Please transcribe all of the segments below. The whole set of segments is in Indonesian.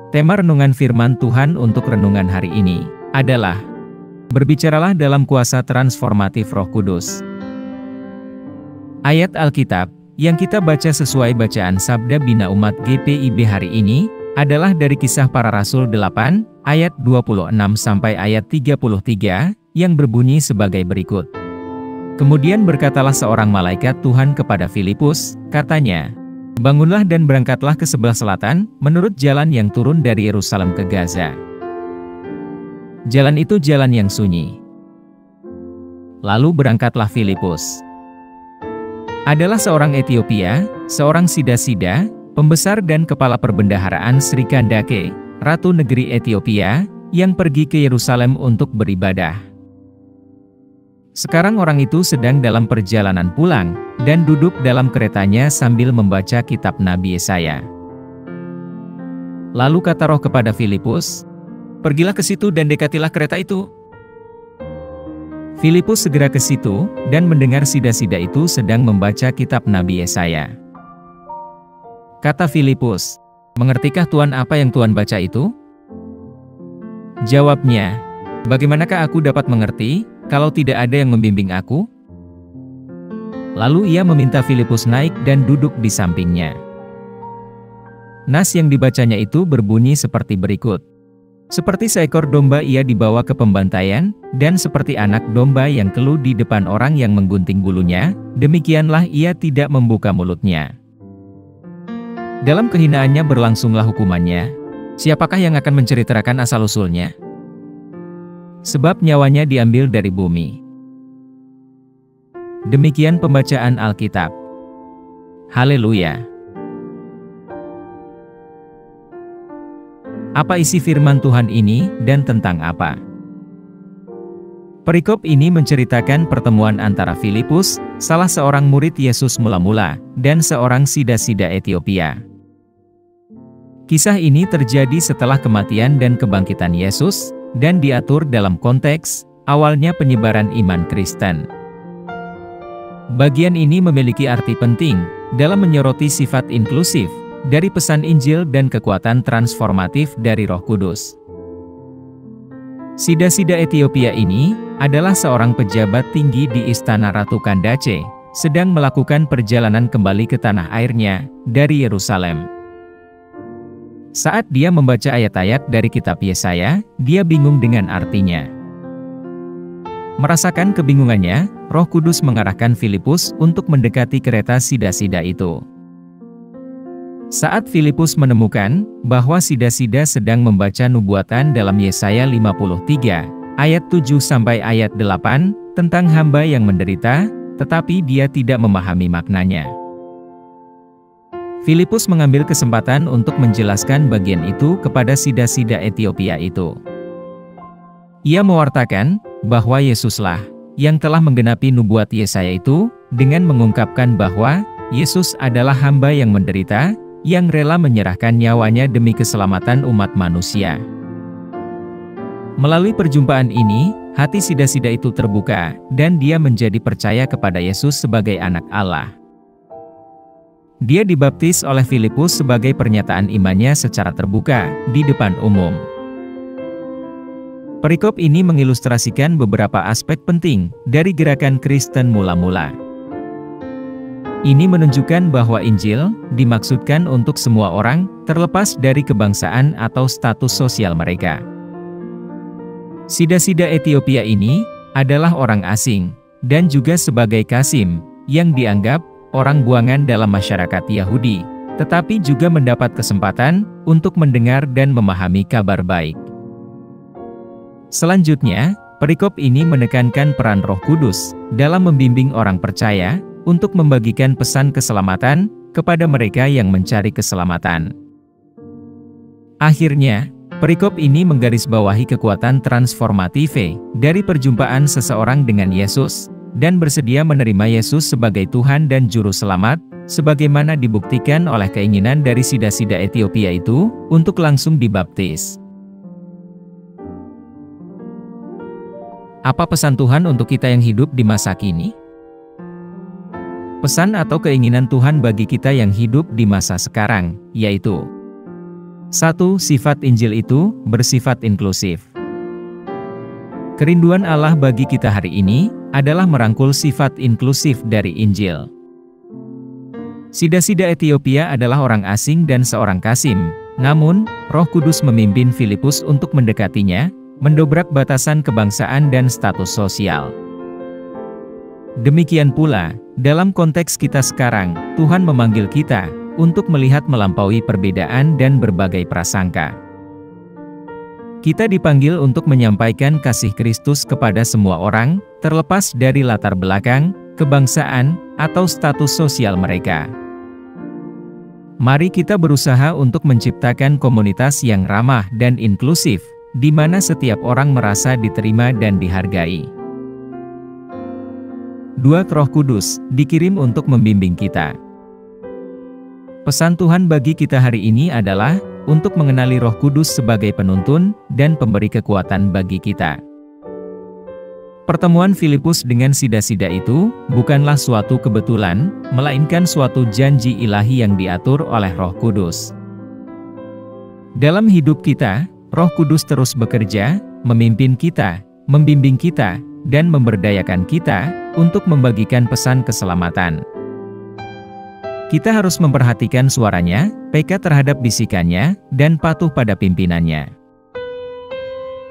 Tema renungan firman Tuhan untuk renungan hari ini adalah Berbicaralah dalam kuasa transformatif Roh Kudus. Ayat Alkitab yang kita baca sesuai bacaan Sabda Bina Umat GPIB hari ini adalah dari Kisah Para Rasul 8 ayat 26 sampai ayat 33 yang berbunyi sebagai berikut. Kemudian berkatalah seorang malaikat Tuhan kepada Filipus, katanya, "Bangunlah dan berangkatlah ke sebelah selatan, menurut jalan yang turun dari Yerusalem ke Gaza." Jalan itu jalan yang sunyi. Lalu berangkatlah Filipus. Adalah seorang Etiopia, seorang Sida-Sida, pembesar dan kepala perbendaharaan Sri Kandake, Ratu Negeri Etiopia, yang pergi ke Yerusalem untuk beribadah. Sekarang orang itu sedang dalam perjalanan pulang, dan duduk dalam keretanya sambil membaca kitab Nabi Yesaya. Lalu kata Roh kepada Filipus, "Pergilah ke situ dan dekatilah kereta itu." Filipus segera ke situ, dan mendengar Sida-Sida itu sedang membaca kitab Nabi Yesaya. Kata Filipus, "Mengertikah Tuan apa yang Tuan baca itu?" Jawabnya, "Bagaimanakah aku dapat mengerti, kalau tidak ada yang membimbing aku?" Lalu ia meminta Filipus naik dan duduk di sampingnya. Nas yang dibacanya itu berbunyi seperti berikut. Seperti seekor domba ia dibawa ke pembantaian, dan seperti anak domba yang keluh di depan orang yang menggunting bulunya, demikianlah ia tidak membuka mulutnya. Dalam kehinaannya berlangsunglah hukumannya. Siapakah yang akan menceritakan asal-usulnya? Sebab nyawanya diambil dari bumi. Demikian pembacaan Alkitab. Haleluya. Apa isi firman Tuhan ini, dan tentang apa? Perikop ini menceritakan pertemuan antara Filipus, salah seorang murid Yesus mula-mula, dan seorang Sida-Sida Etiopia. Kisah ini terjadi setelah kematian dan kebangkitan Yesus, dan diatur dalam konteks awalnya penyebaran iman Kristen. Bagian ini memiliki arti penting dalam menyoroti sifat inklusif dari pesan Injil dan kekuatan transformatif dari Roh Kudus. Sida-Sida Etiopia ini adalah seorang pejabat tinggi di istana Ratu Kandake, sedang melakukan perjalanan kembali ke tanah airnya dari Yerusalem. Saat dia membaca ayat-ayat dari kitab Yesaya, dia bingung dengan artinya. Merasakan kebingungannya, Roh Kudus mengarahkan Filipus untuk mendekati kereta Sida-Sida itu. Saat Filipus menemukan bahwa Sida-Sida sedang membaca nubuatan dalam Yesaya 53, ayat 7 sampai ayat 8, tentang hamba yang menderita, tetapi dia tidak memahami maknanya. Filipus mengambil kesempatan untuk menjelaskan bagian itu kepada Sida-Sida Etiopia itu. Ia mewartakan bahwa Yesuslah yang telah menggenapi nubuat Yesaya itu, dengan mengungkapkan bahwa Yesus adalah hamba yang menderita, yang rela menyerahkan nyawanya demi keselamatan umat manusia. Melalui perjumpaan ini, hati Sida-Sida itu terbuka, dan dia menjadi percaya kepada Yesus sebagai anak Allah. Dia dibaptis oleh Filipus sebagai pernyataan imannya secara terbuka, di depan umum. Perikop ini mengilustrasikan beberapa aspek penting dari gerakan Kristen mula-mula. Ini menunjukkan bahwa Injil dimaksudkan untuk semua orang, terlepas dari kebangsaan atau status sosial mereka. Sida-Sida Etiopia ini adalah orang asing, dan juga sebagai Kasim, yang dianggap orang buangan dalam masyarakat Yahudi, tetapi juga mendapat kesempatan untuk mendengar dan memahami kabar baik. Selanjutnya, perikop ini menekankan peran Roh Kudus dalam membimbing orang percaya untuk membagikan pesan keselamatan kepada mereka yang mencari keselamatan. Akhirnya, perikop ini menggarisbawahi kekuatan transformatif dari perjumpaan seseorang dengan Yesus, dan bersedia menerima Yesus sebagai Tuhan dan Juru Selamat, sebagaimana dibuktikan oleh keinginan dari Sida-Sida Etiopia itu untuk langsung dibaptis. Apa pesan Tuhan untuk kita yang hidup di masa kini? Pesan atau keinginan Tuhan bagi kita yang hidup di masa sekarang, yaitu 1. Sifat Injil itu bersifat inklusif. Kerinduan Allah bagi kita hari ini adalah merangkul sifat inklusif dari Injil. Sida-sida Etiopia adalah orang asing dan seorang kasim, namun Roh Kudus memimpin Filipus untuk mendekatinya, mendobrak batasan kebangsaan dan status sosial. Demikian pula, dalam konteks kita sekarang, Tuhan memanggil kita untuk melihat melampaui perbedaan dan berbagai prasangka. Kita dipanggil untuk menyampaikan kasih Kristus kepada semua orang, terlepas dari latar belakang, kebangsaan, atau status sosial mereka. Mari kita berusaha untuk menciptakan komunitas yang ramah dan inklusif, di mana setiap orang merasa diterima dan dihargai. 2. Roh Kudus dikirim untuk membimbing kita. Pesan Tuhan bagi kita hari ini adalah untuk mengenali Roh Kudus sebagai penuntun dan pemberi kekuatan bagi kita. Pertemuan Filipus dengan sida-sida itu bukanlah suatu kebetulan, melainkan suatu janji ilahi yang diatur oleh Roh Kudus. Dalam hidup kita, Roh Kudus terus bekerja, memimpin kita, membimbing kita, dan memberdayakan kita untuk membagikan pesan keselamatan. Kita harus memperhatikan suaranya, peka terhadap bisikannya, dan patuh pada pimpinannya.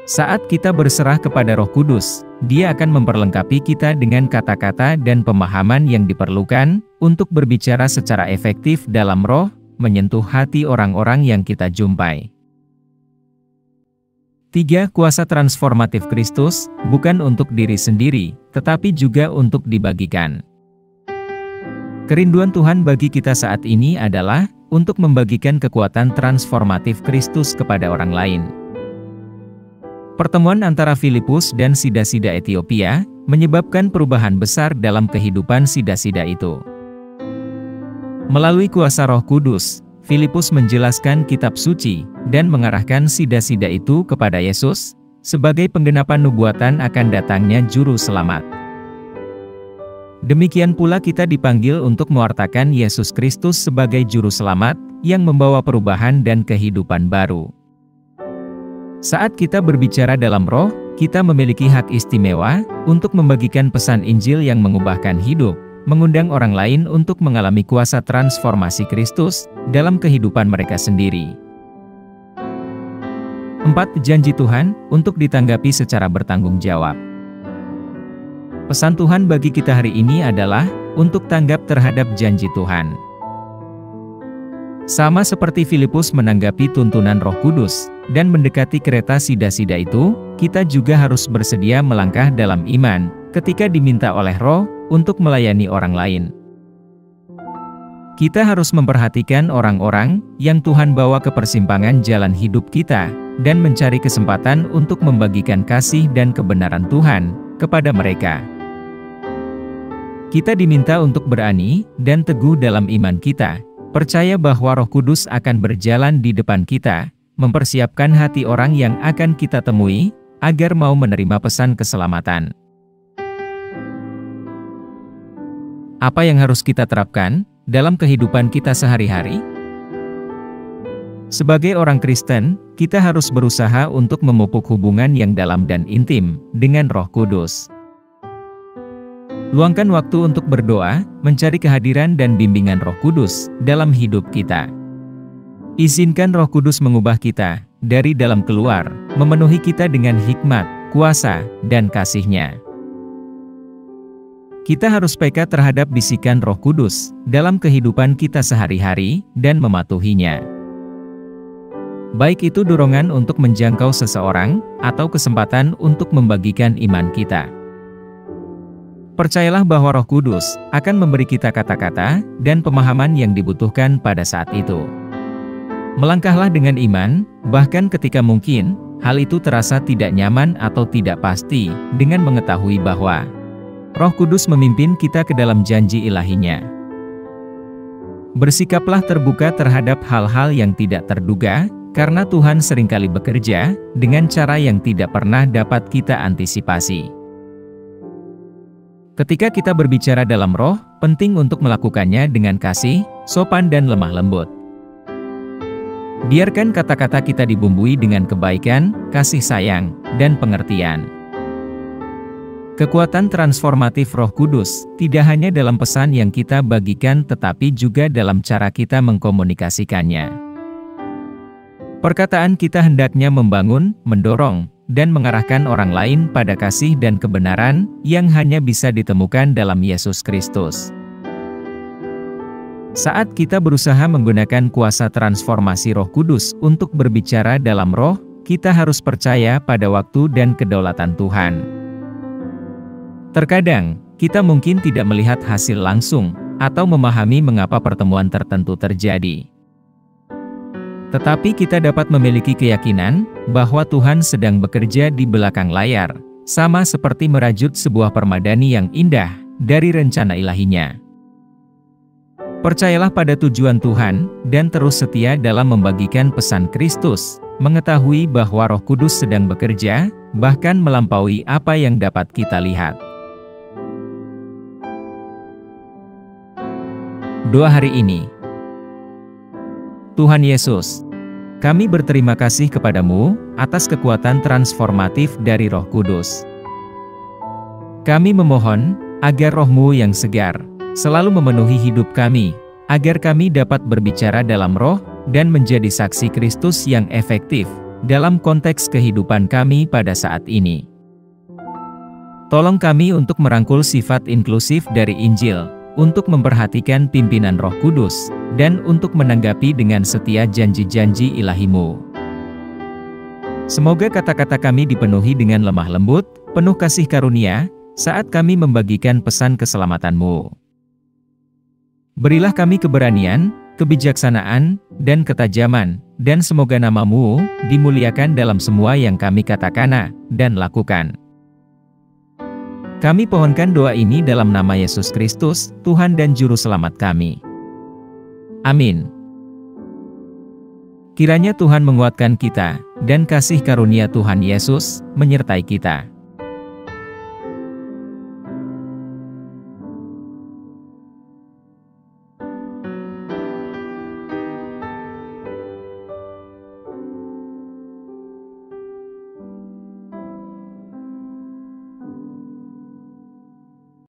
Saat kita berserah kepada Roh Kudus, Dia akan memperlengkapi kita dengan kata-kata dan pemahaman yang diperlukan untuk berbicara secara efektif dalam roh, menyentuh hati orang-orang yang kita jumpai. 3. Kuasa transformatif Kristus, bukan untuk diri sendiri, tetapi juga untuk dibagikan. Kerinduan Tuhan bagi kita saat ini adalah untuk membagikan kekuatan transformatif Kristus kepada orang lain. Pertemuan antara Filipus dan sida-sida Etiopia menyebabkan perubahan besar dalam kehidupan sida-sida itu. Melalui kuasa Roh Kudus, Filipus menjelaskan kitab suci dan mengarahkan sida-sida itu kepada Yesus sebagai penggenapan nubuatan akan datangnya juru selamat. Demikian pula kita dipanggil untuk mewartakan Yesus Kristus sebagai juru selamat yang membawa perubahan dan kehidupan baru. Saat kita berbicara dalam roh, kita memiliki hak istimewa untuk membagikan pesan Injil yang mengubahkan hidup, mengundang orang lain untuk mengalami kuasa transformasi Kristus dalam kehidupan mereka sendiri. 4. Janji Tuhan untuk ditanggapi secara bertanggung jawab. Pesan Tuhan bagi kita hari ini adalah untuk tanggap terhadap janji Tuhan. Sama seperti Filipus menanggapi tuntunan Roh Kudus dan mendekati kereta sida-sida itu, kita juga harus bersedia melangkah dalam iman ketika diminta oleh Roh untuk melayani orang lain. Kita harus memperhatikan orang-orang yang Tuhan bawa ke persimpangan jalan hidup kita dan mencari kesempatan untuk membagikan kasih dan kebenaran Tuhan kepada mereka. Kita diminta untuk berani dan teguh dalam iman kita, percaya bahwa Roh Kudus akan berjalan di depan kita, mempersiapkan hati orang yang akan kita temui, agar mau menerima pesan keselamatan. Apa yang harus kita terapkan dalam kehidupan kita sehari-hari? Sebagai orang Kristen, kita harus berusaha untuk memupuk hubungan yang dalam dan intim dengan Roh Kudus. Luangkan waktu untuk berdoa, mencari kehadiran dan bimbingan Roh Kudus dalam hidup kita. Izinkan Roh Kudus mengubah kita dari dalam keluar, memenuhi kita dengan hikmat, kuasa, dan kasih-Nya. Kita harus peka terhadap bisikan Roh Kudus dalam kehidupan kita sehari-hari dan mematuhinya. Baik itu dorongan untuk menjangkau seseorang atau kesempatan untuk membagikan iman kita. Percayalah bahwa Roh Kudus akan memberi kita kata-kata dan pemahaman yang dibutuhkan pada saat itu. Melangkahlah dengan iman, bahkan ketika mungkin hal itu terasa tidak nyaman atau tidak pasti, dengan mengetahui bahwa Roh Kudus memimpin kita ke dalam janji ilahi-Nya. Bersikaplah terbuka terhadap hal-hal yang tidak terduga, karena Tuhan seringkali bekerja dengan cara yang tidak pernah dapat kita antisipasi. Ketika kita berbicara dalam roh, penting untuk melakukannya dengan kasih, sopan dan lemah lembut. Biarkan kata-kata kita dibumbui dengan kebaikan, kasih sayang, dan pengertian. Kekuatan transformatif Roh Kudus tidak hanya dalam pesan yang kita bagikan tetapi juga dalam cara kita mengkomunikasikannya. Perkataan kita hendaknya membangun, mendorong, dan mengarahkan orang lain pada kasih dan kebenaran yang hanya bisa ditemukan dalam Yesus Kristus. Saat kita berusaha menggunakan kuasa transformasi Roh Kudus untuk berbicara dalam roh, kita harus percaya pada waktu dan kedaulatan Tuhan. Terkadang, kita mungkin tidak melihat hasil langsung, atau memahami mengapa pertemuan tertentu terjadi. Tetapi kita dapat memiliki keyakinan bahwa Tuhan sedang bekerja di belakang layar, sama seperti merajut sebuah permadani yang indah dari rencana ilahinya. Percayalah pada tujuan Tuhan, dan terus setia dalam membagikan pesan Kristus, mengetahui bahwa Roh Kudus sedang bekerja, bahkan melampaui apa yang dapat kita lihat. Doa hari ini. Tuhan Yesus, kami berterima kasih kepadamu atas kekuatan transformatif dari Roh Kudus. Kami memohon agar Roh-Mu yang segar selalu memenuhi hidup kami, agar kami dapat berbicara dalam roh dan menjadi saksi Kristus yang efektif dalam konteks kehidupan kami pada saat ini. Tolong kami untuk merangkul sifat inklusif dari Injil, untuk memperhatikan pimpinan Roh Kudus, dan untuk menanggapi dengan setia janji-janji ilahi-Mu. Semoga kata-kata kami dipenuhi dengan lemah lembut, penuh kasih karunia, saat kami membagikan pesan keselamatan-Mu. Berilah kami keberanian, kebijaksanaan, dan ketajaman, dan semoga nama-Mu dimuliakan dalam semua yang kami katakan dan lakukan. Kami pohonkan doa ini dalam nama Yesus Kristus, Tuhan dan Juru Selamat kami. Amin. Kiranya Tuhan menguatkan kita, dan kasih karunia Tuhan Yesus menyertai kita.